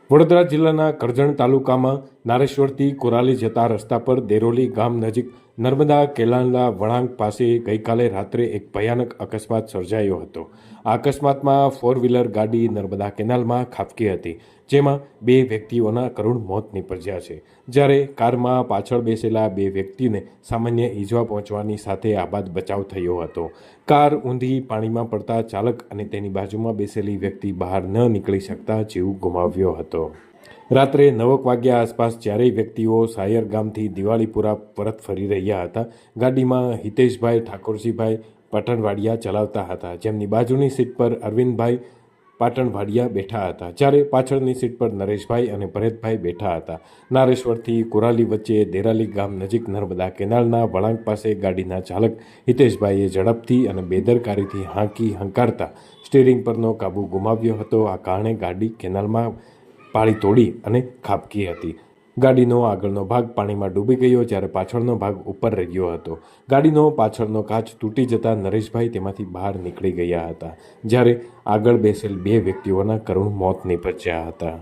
વડોદરા જિલ્લાના કરજણ તાલુકામાં નારેશ્વરથી કોરાલી જતા રસ્તા પર દેરોલી ગામ નજીક નર્મદા કેનાલના વળાંક પાસે ગઈકાલે રાત્રે એક ભયાનક અકસ્માત સર્જાયો હતો. આ અકસ્માતમાં ફોર વ્હીલર ગાડી નર્મદા કેનાલમાં ખાબકી હતી, જેમાં બે વ્યક્તિઓના કરુણ મોત નીપજ્યા છે, જ્યારે કારમાં પાછળ બેસેલા બે વ્યક્તિને સામાન્ય ઈજા પહોંચવાની સાથે આબાદ બચાવ થયો હતો. કાર ઊંધી પાણીમાં પડતા ચાલક અને તેની બાજુમાં બેસેલી વ્યક્તિ બહાર ન નીકળી શકતા જીવ ગુમાવ્યો હતો. રાત્રે 9 વાગ્યા આસપાસ ચારેય વ્યક્તિઓ સાયર ગામથી દિવાળીપુરા પરત ફરી રહ્યા હતા. ગાડીમાં હિતેશભાઈ ઠાકોરજીભાઈ પાટણવાડિયા ચલાવતા હતા, જેમની બાજુની સીટ પર અરવિંદભાઈ પાટણવાડિયા બેઠા હતા, જ્યારે પાછળની સીટ પર નરેશભાઈ અને ભરતભાઈ બેઠા હતા. નારેશ્વરથી કોરાલી વચ્ચે દેરાલી ગામ નજીક નર્મદા કેનાલના વળાંક પાસે ગાડીના ચાલક હિતેશભાઈએ ઝડપથી અને બેદરકારીથી હાંકી હંકારતા સ્ટીરિંગ પરનો કાબુ ગુમાવ્યો હતો. આ કારણે ગાડી કેનાલમાં પાળી તોડી અને ખાબકી હતી. ગાડીનો આગળનો ભાગ પાણીમાં ડૂબી ગયો, જ્યારે પાછળનો ભાગ ઉપર રહ્યો હતો. ગાડીનો પાછળનો કાચ તૂટી જતા નરેશભાઈ તેમાંથી બહાર નીકળી ગયા હતા, જ્યારે આગળ બેસેલ બે વ્યક્તિઓના કરુણ મોત નીપજ્યા હતા.